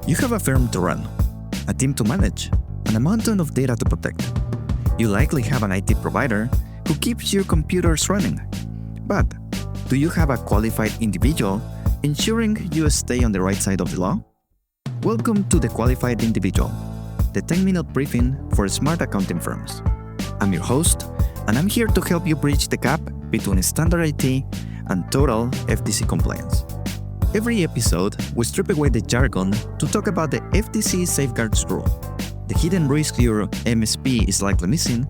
You have a firm to run, a team to manage, and a mountain of data to protect. You likely have an IT provider who keeps your computers running. But do you have a qualified individual ensuring you stay on the right side of the law? Welcome to The Qualified Individual, the 10-minute briefing for smart accounting firms. I'm your host, and I'm here to help you bridge the gap between standard IT and total FTC compliance. Every episode, we strip away the jargon to talk about the FTC Safeguards Rule, the hidden risks your MSP is likely missing,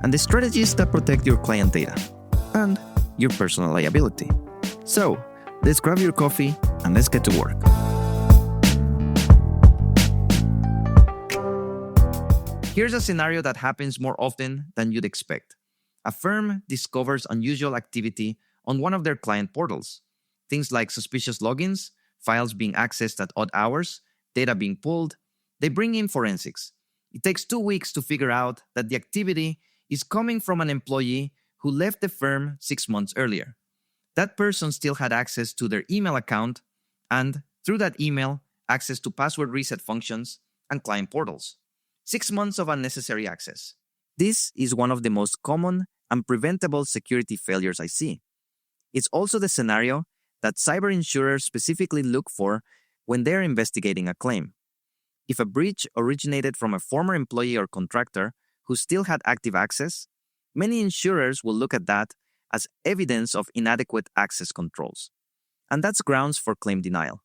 and the strategies that protect your client data and your personal liability. So, let's grab your coffee and let's get to work. Here's a scenario that happens more often than you'd expect. A firm discovers unusual activity on one of their client portals. Things like suspicious logins, files being accessed at odd hours, data being pulled. They bring in forensics. It takes 2 weeks to figure out that the activity is coming from an employee who left the firm 6 months earlier. That person still had access to their email account and, through that email, access to password reset functions and client portals. 6 months of unnecessary access. This is one of the most common and preventable security failures I see. It's also the scenario that cyber insurers specifically look for when they're investigating a claim. If a breach originated from a former employee or contractor who still had active access, many insurers will look at that as evidence of inadequate access controls. And that's grounds for claim denial.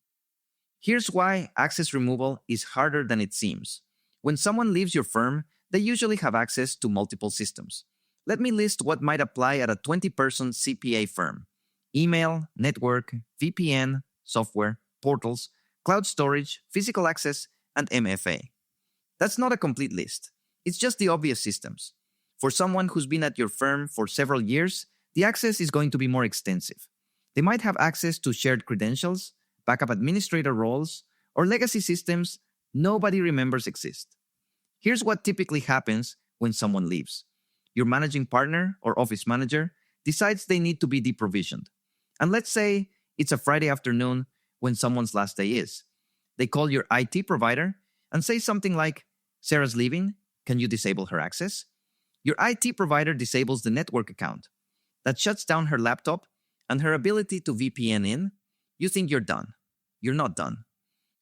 Here's why access removal is harder than it seems. When someone leaves your firm, they usually have access to multiple systems. Let me list what might apply at a 20-person CPA firm. Email, network, VPN, software, portals, cloud storage, physical access, and MFA. That's not a complete list. It's just the obvious systems. For someone who's been at your firm for several years, the access is going to be more extensive. They might have access to shared credentials, backup administrator roles, or legacy systems nobody remembers exist. Here's what typically happens when someone leaves. Your managing partner or office manager decides they need to be deprovisioned. And let's say it's a Friday afternoon when someone's last day is. They call your IT provider and say something like, "Sarah's leaving, can you disable her access?" Your IT provider disables the network account. That shuts down her laptop and her ability to VPN in. You think you're done. You're not done.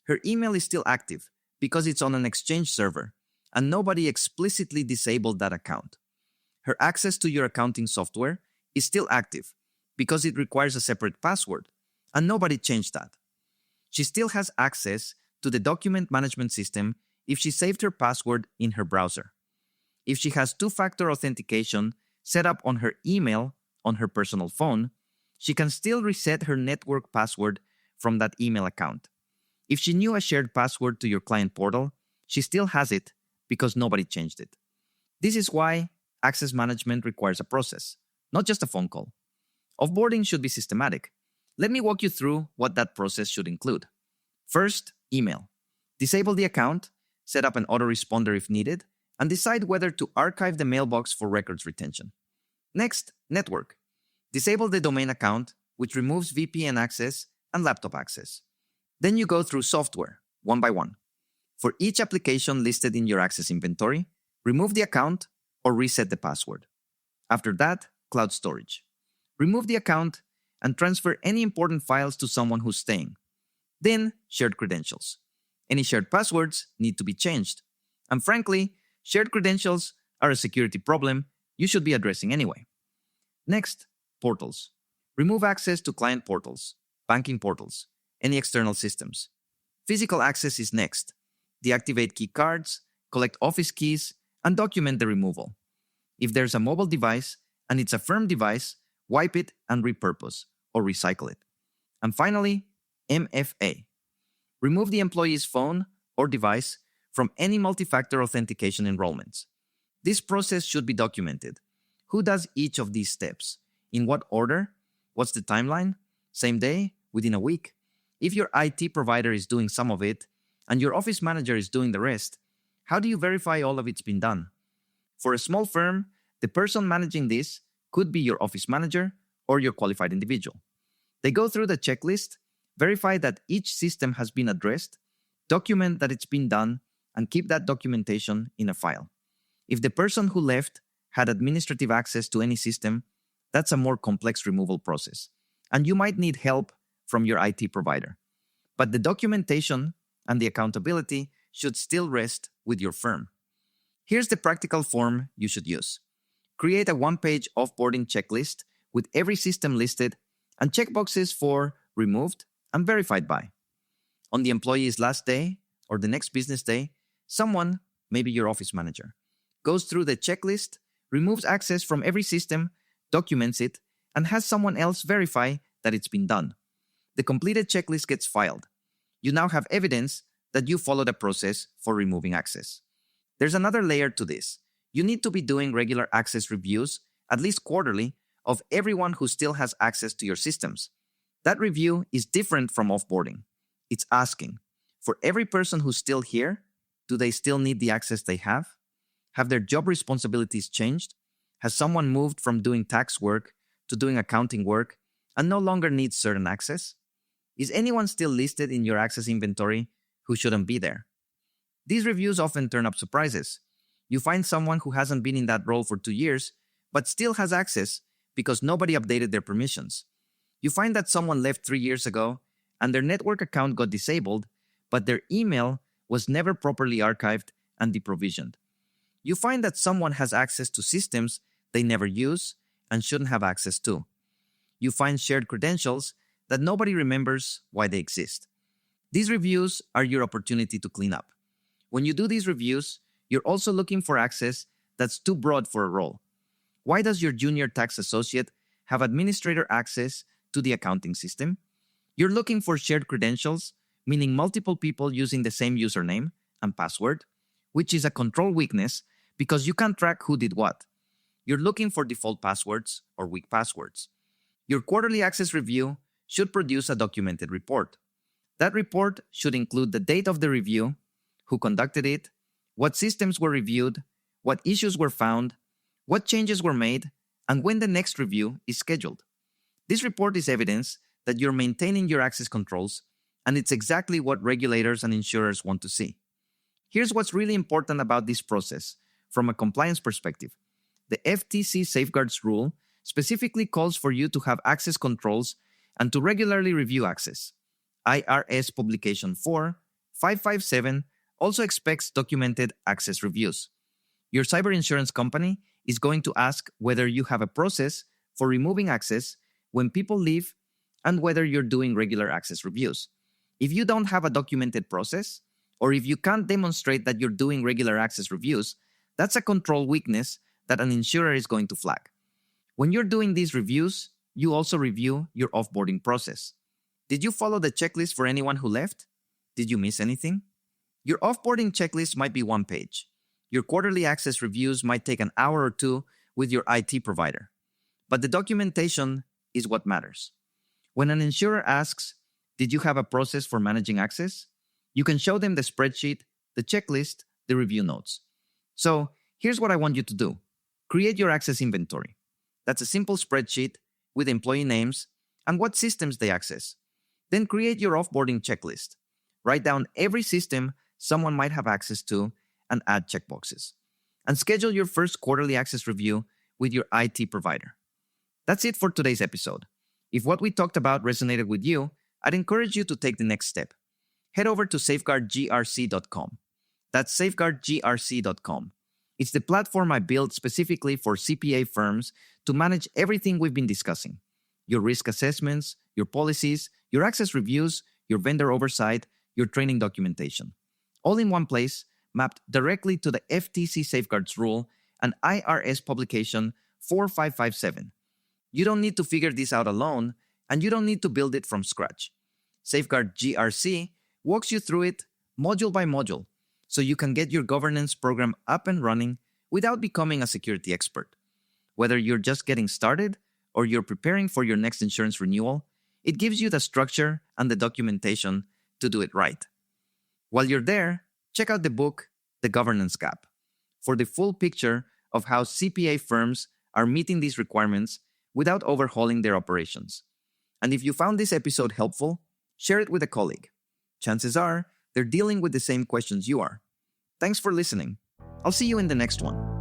Her email is still active because it's on an Exchange server, and nobody explicitly disabled that account. Her access to your accounting software is still active because it requires a separate password, and nobody changed that. She still has access to the document management system if she saved her password in her browser. If she has two-factor authentication set up on her email on her personal phone, she can still reset her network password from that email account. If she knew a shared password to your client portal, she still has it because nobody changed it. This is why access management requires a process, not just a phone call. Offboarding should be systematic. Let me walk you through what that process should include. First, email. Disable the account, set up an autoresponder if needed, and decide whether to archive the mailbox for records retention. Next, network. Disable the domain account, which removes VPN access and laptop access. Then you go through software, one by one. For each application listed in your access inventory, remove the account or reset the password. After that, cloud storage. Remove the account and transfer any important files to someone who's staying. Then, shared credentials. Any shared passwords need to be changed. And frankly, shared credentials are a security problem you should be addressing anyway. Next, portals. Remove access to client portals, banking portals, any external systems. Physical access is next. Deactivate key cards, collect office keys, and document the removal. If there's a mobile device and it's a firm device, wipe it and repurpose or recycle it. And finally, MFA. Remove the employee's phone or device from any multi-factor authentication enrollments. This process should be documented. Who does each of these steps? In what order? What's the timeline? Same day? Within a week? If your IT provider is doing some of it and your office manager is doing the rest, how do you verify all of it's been done? For a small firm, the person managing this could be your office manager or your qualified individual. They go through the checklist, verify that each system has been addressed, Document that it's been done and keep that documentation in a file. If the person who left had administrative access to any system, that's a more complex removal process, and you might need help from your IT provider. But the documentation and the accountability should still rest with your firm. Here's the practical form you should use. Create a one-page offboarding checklist with every system listed and checkboxes for removed and verified by. On the employee's last day or the next business day, someone, maybe your office manager, goes through the checklist, removes access from every system, documents it, and has someone else verify that it's been done. The completed checklist gets filed. You now have evidence that you followed a process for removing access. There's another layer to this. You need to be doing regular access reviews, at least quarterly, of everyone who still has access to your systems. That review is different from offboarding. It's asking, for every person who's still here, do they still need the access they have? Have their job responsibilities changed? Has someone moved from doing tax work to doing accounting work and no longer needs certain access? Is anyone still listed in your access inventory who shouldn't be there? These reviews often turn up surprises. You find someone who hasn't been in that role for 2 years, but still has access because nobody updated their permissions. You find that someone left 3 years ago and their network account got disabled, but their email was never properly archived and deprovisioned. You find that someone has access to systems they never use and shouldn't have access to. You find shared credentials that nobody remembers why they exist. These reviews are your opportunity to clean up. When you do these reviews, you're also looking for access that's too broad for a role. Why does your junior tax associate have administrator access to the accounting system? You're looking for shared credentials, meaning multiple people using the same username and password, which is a control weakness because you can't track who did what. You're looking for default passwords or weak passwords. Your quarterly access review should produce a documented report. That report should include the date of the review, who conducted it, what systems were reviewed, what issues were found, what changes were made, and when the next review is scheduled. This report is evidence that you're maintaining your access controls, and it's exactly what regulators and insurers want to see. Here's what's really important about this process from a compliance perspective. The FTC Safeguards Rule specifically calls for you to have access controls and to regularly review access. IRS Publication 4/557 also expects documented access reviews. Your cyber insurance company is going to ask whether you have a process for removing access when people leave and whether you're doing regular access reviews. If you don't have a documented process, or if you can't demonstrate that you're doing regular access reviews, that's a control weakness that an insurer is going to flag. When you're doing these reviews, you also review your offboarding process. Did you follow the checklist for anyone who left? Did you miss anything? Your offboarding checklist might be one page. Your quarterly access reviews might take an hour or two with your IT provider. But the documentation is what matters. When an insurer asks, did you have a process for managing access? You can show them the spreadsheet, the checklist, the review notes. So here's what I want you to do. Create your access inventory. That's a simple spreadsheet with employee names and what systems they access. Then create your offboarding checklist. Write down every system someone might have access to and add checkboxes. And schedule your first quarterly access review with your IT provider. That's it for today's episode. If what we talked about resonated with you, I'd encourage you to take the next step. Head over to safeguardgrc.com. That's safeguardgrc.com. It's the platform I built specifically for CPA firms to manage everything we've been discussing. Your risk assessments, your policies, your access reviews, your vendor oversight, your training documentation. All in one place, mapped directly to the FTC Safeguards Rule and IRS Publication 4557. You don't need to figure this out alone, and you don't need to build it from scratch. Safeguard GRC walks you through it module by module, so you can get your governance program up and running without becoming a security expert. Whether you're just getting started or you're preparing for your next insurance renewal, it gives you the structure and the documentation to do it right. While you're there, check out the book, The Governance Gap, for the full picture of how CPA firms are meeting these requirements without overhauling their operations. And if you found this episode helpful, share it with a colleague. Chances are, They're dealing with the same questions you are. Thanks for listening. I'll see you in the next one.